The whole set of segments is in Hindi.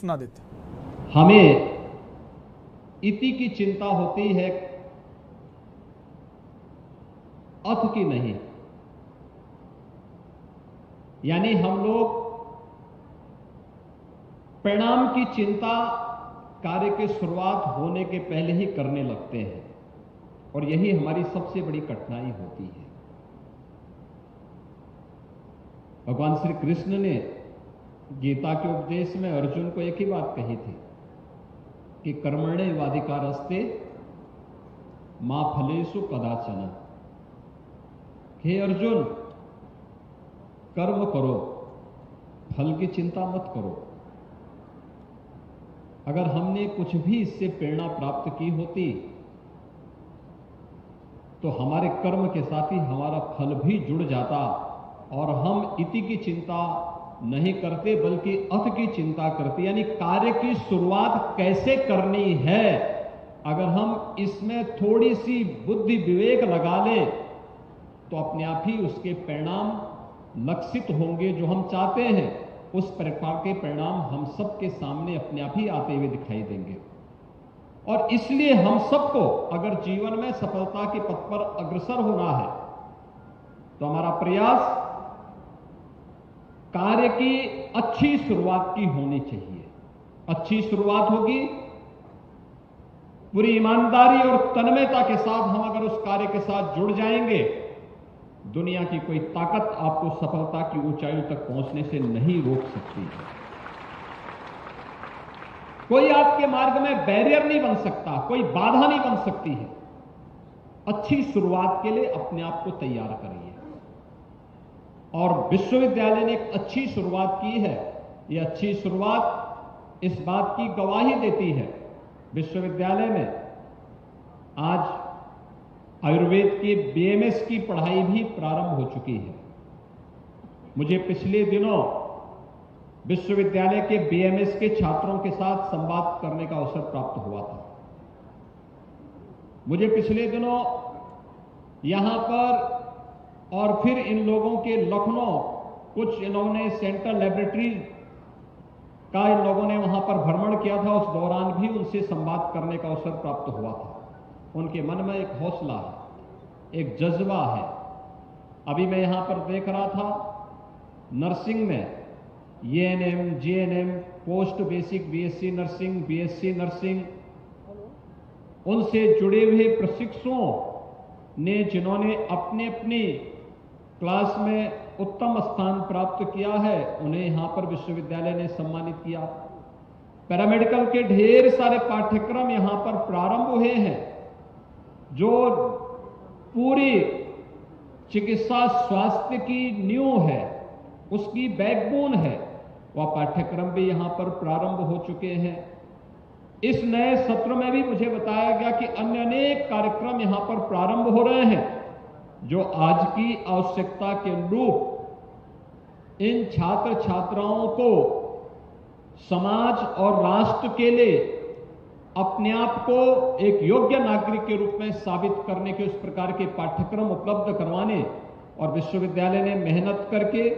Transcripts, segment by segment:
सुना देते हैं। हमें इति की चिंता होती है, अथ की नहीं। यानी हम लोग परिणाम की चिंता कार्य की शुरुआत होने के पहले ही करने लगते हैं, और यही हमारी सबसे बड़ी कठिनाई होती है। भगवान श्री कृष्ण ने गीता के उपदेश में अर्जुन को एक ही बात कही थी कि कर्मण्येवाधिकारस्ते मा फलेषु कदाचन। हे अर्जुन, कर्म करो, फल की चिंता मत करो। अगर हमने कुछ भी इससे प्रेरणा प्राप्त की होती तो हमारे कर्म के साथ ही हमारा फल भी जुड़ जाता, और हम इति की चिंता नहीं करते बल्कि अथ की चिंता करते, यानी कार्य की शुरुआत कैसे करनी है। अगर हम इसमें थोड़ी सी बुद्धि विवेक लगा ले तो अपने आप ही उसके परिणाम लक्षित होंगे। जो हम चाहते हैं उस प्रकार के परिणाम हम सबके सामने अपने आप ही आते हुए दिखाई देंगे। और इसलिए हम सबको अगर जीवन में सफलता के पथ पर अग्रसर होना है तो हमारा प्रयास कार्य की अच्छी शुरुआत की होनी चाहिए। अच्छी शुरुआत होगी, पूरी ईमानदारी और तन्मयता के साथ हम अगर उस कार्य के साथ जुड़ जाएंगे, दुनिया की कोई ताकत आपको सफलता की ऊंचाइयों तक पहुंचने से नहीं रोक सकती है। कोई आपके मार्ग में बैरियर नहीं बन सकता, कोई बाधा नहीं बन सकती है। अच्छी शुरुआत के लिए अपने आप को तैयार करिए। और विश्वविद्यालय ने एक अच्छी शुरुआत की है। यह अच्छी शुरुआत इस बात की गवाही देती है, विश्वविद्यालय में आज आयुर्वेद की बीएमएस की पढ़ाई भी प्रारंभ हो चुकी है। मुझे पिछले दिनों विश्वविद्यालय के बीएमएस के छात्रों के साथ संवाद करने का अवसर प्राप्त हुआ था। मुझे पिछले दिनों यहां पर और फिर इन लोगों के लखनऊ कुछ इन्होंने सेंट्रल लैबोरेटरी का इन लोगों ने वहां पर भ्रमण किया था, उस दौरान भी उनसे संवाद करने का अवसर प्राप्त हुआ था। उनके मन में एक हौसला है, एक जज्बा है। अभी मैं यहां पर देख रहा था, नर्सिंग में ANM, GNM, post basic BSc nursing, BSc nursing, उनसे जुड़े हुए प्रशिक्षुओं ने जिन्होंने अपने अपनी क्लास में उत्तम स्थान प्राप्त किया है, उन्हें यहां पर विश्वविद्यालय ने सम्मानित किया। पैरामेडिकल के ढेर सारे पाठ्यक्रम यहां पर प्रारंभ हुए हैं। जो पूरी चिकित्सा स्वास्थ्य की नींव है, उसकी बैकबोन है, वह पाठ्यक्रम भी यहां पर प्रारंभ हो चुके हैं। इस नए सत्र में भी मुझे बताया गया कि अन्य अनेक कार्यक्रम यहां पर प्रारंभ हो रहे हैं, जो आज की आवश्यकता के अनुरूप इन छात्र छात्राओं को समाज और राष्ट्र के लिए अपने आप को एक योग्य नागरिक के रूप में साबित करने के उस प्रकार के पाठ्यक्रम उपलब्ध करवाने, और विश्वविद्यालय ने मेहनत करके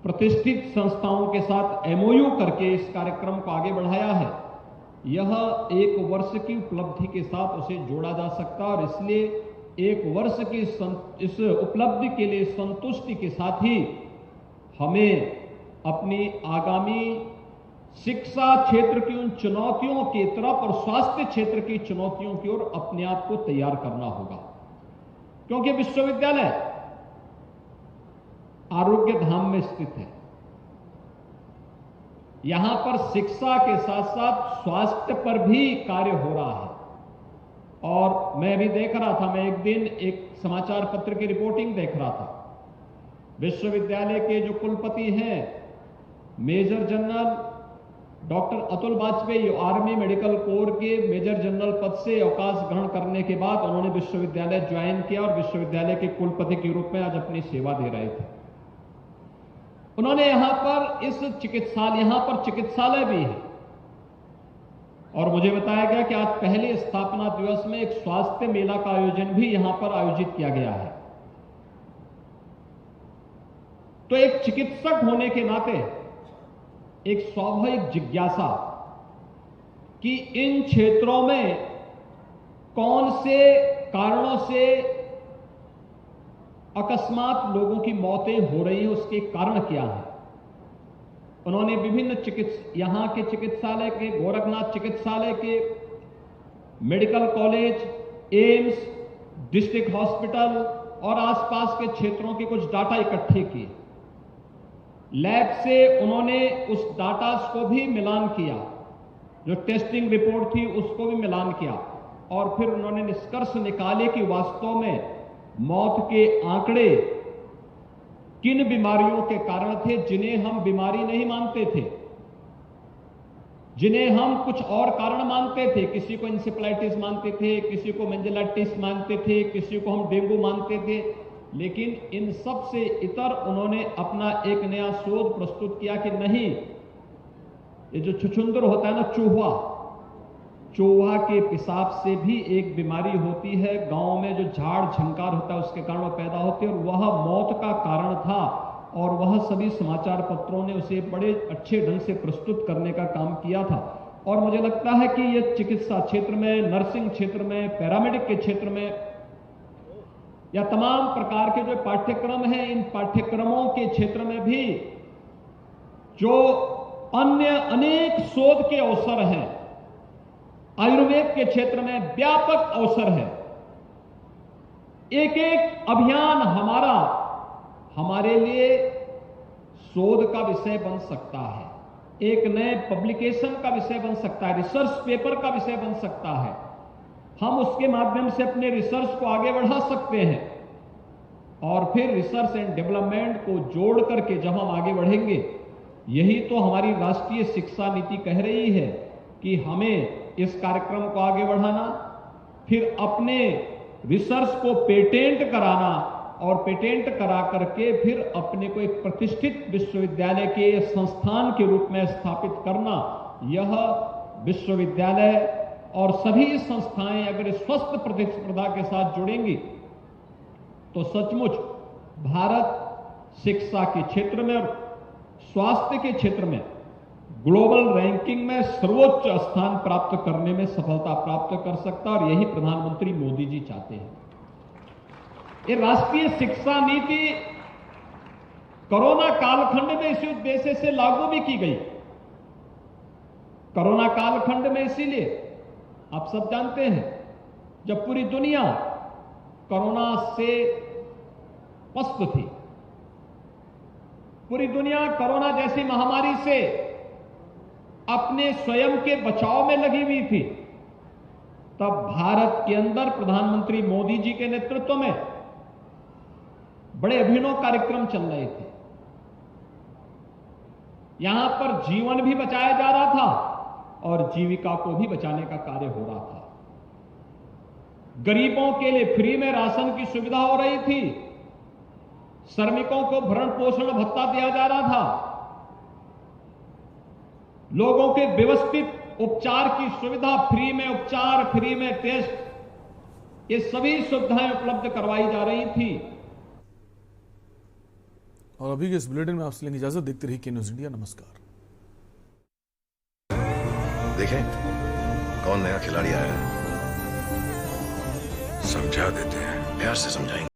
प्रतिष्ठित संस्थाओं के साथ एमओयू करके इस कार्यक्रम को आगे बढ़ाया है। यह एक वर्ष की उपलब्धि के साथ उसे जोड़ा जा सकता है, और इसलिए एक वर्ष की इस उपलब्धि के लिए संतुष्टि के साथ ही हमें अपनी आगामी शिक्षा क्षेत्र की उन चुनौतियों की तरफ और स्वास्थ्य क्षेत्र की चुनौतियों की ओर अपने आप को तैयार करना होगा। क्योंकि विश्वविद्यालय आरोग्य धाम में स्थित है। यहां पर शिक्षा के साथ साथ स्वास्थ्य पर भी कार्य हो रहा है। और मैं भी देख रहा था, मैं एक दिन एक समाचार पत्र की रिपोर्टिंग देख रहा था। विश्वविद्यालय के जो कुलपति हैं, major general doctor Atul Vajpayee, army medical corps के मेजर जनरल पद से अवकाश ग्रहण करने के बाद उन्होंने विश्वविद्यालय ज्वाइन किया और विश्वविद्यालय के कुलपति के रूप में आज अपनी सेवा दे रहे थे। उन्होंने यहां पर यहां पर चिकित्सालय भी है, और मुझे बताया गया कि आज पहले स्थापना दिवस में एक स्वास्थ्य मेला का आयोजन भी यहां पर आयोजित किया गया है। तो एक चिकित्सक होने के नाते एक स्वाभाविक जिज्ञासा कि इन क्षेत्रों में कौन से कारणों से अकस्मात लोगों की मौतें हो रही हैं, उसके कारण क्या है। उन्होंने विभिन्न यहां के चिकित्सालय के, गोरखनाथ चिकित्सालय के, medical college, AIIMS, district hospital और आसपास के क्षेत्रों के कुछ डाटा इकट्ठे किए। लैब से उन्होंने उस डाटा को भी मिलान किया, जो टेस्टिंग रिपोर्ट थी उसको भी मिलान किया, और फिर उन्होंने निष्कर्ष निकाले कि वास्तव में मौत के आंकड़े किन बीमारियों के कारण थे जिन्हें हम बीमारी नहीं मानते थे, जिन्हें हम कुछ और कारण मानते थे। किसी को इंसेफ्लाइटिस मानते थे, किसी को मेनिंजाइटिस मानते थे, किसी को हम डेंगू मानते थे, लेकिन इन सब से इतर उन्होंने अपना एक नया शोध प्रस्तुत किया कि नहीं, ये जो छुछुंदर होता है ना, चूहा के पेशाब से भी एक बीमारी होती है। गांव में जो झाड़ झंकार होता है उसके कारण वो पैदा होती है, और वह मौत का कारण था, और वह सभी समाचार पत्रों ने उसे बड़े अच्छे ढंग से प्रस्तुत करने का काम किया था। और मुझे लगता है कि यह चिकित्सा क्षेत्र में, नर्सिंग क्षेत्र में, पैरामेडिक के क्षेत्र में, या तमाम प्रकार के जो पाठ्यक्रम हैं, इन पाठ्यक्रमों के क्षेत्र में भी जो अन्य अनेक शोध के अवसर हैं, आयुर्वेद के क्षेत्र में व्यापक अवसर है। एक एक अभियान हमारे लिए शोध का विषय बन सकता है, एक नए पब्लिकेशन का विषय बन सकता है, रिसर्च पेपर का विषय बन सकता है। हम उसके माध्यम से अपने रिसर्च को आगे बढ़ा सकते हैं, और फिर रिसर्च एंड डेवलपमेंट को जोड़ करके जब हम आगे बढ़ेंगे, यही तो हमारी राष्ट्रीय शिक्षा नीति कह रही है कि हमें इस कार्यक्रम को आगे बढ़ाना, फिर अपने रिसर्च को पेटेंट कराना, और पेटेंट करा करके फिर अपने को एक प्रतिष्ठित विश्वविद्यालय के संस्थान के रूप में स्थापित करना। यह विश्वविद्यालय और सभी संस्थाएं अगर स्वस्थ प्रतिस्पर्धा के साथ जुड़ेंगी तो सचमुच भारत शिक्षा के क्षेत्र में और स्वास्थ्य के क्षेत्र में ग्लोबल रैंकिंग में सर्वोच्च स्थान प्राप्त करने में सफलता प्राप्त कर सकता, और यही प्रधानमंत्री मोदी जी चाहते हैं। ये राष्ट्रीय शिक्षा नीति कोरोना कालखंड में इसी उद्देश्य से लागू भी की गई। कोरोना कालखंड में इसीलिए, आप सब जानते हैं, जब पूरी दुनिया कोरोना से पस्त थी, पूरी दुनिया कोरोना जैसी महामारी से अपने स्वयं के बचाव में लगी हुई थी, तब भारत के अंदर प्रधानमंत्री मोदी जी के नेतृत्व में बड़े अभिनव कार्यक्रम चल रहे थे। यहां पर जीवन भी बचाया जा रहा था और जीविका को भी बचाने का कार्य हो रहा था। गरीबों के लिए फ्री में राशन की सुविधा हो रही थी, श्रमिकों को भरण पोषण भत्ता दिया जा रहा था, लोगों के व्यवस्थित उपचार की सुविधा, फ्री में उपचार, फ्री में टेस्ट, ये सभी सुविधाएं उपलब्ध करवाई जा रही थी। और अभी के इस बुलेटिन में आपसे लेंगे इजाजत। देखते रहिए के न्यूज़ इंडिया। नमस्कार। देखें कौन नया खिलाड़ी आया है, समझा देते हैं, प्यार से समझाएंगे।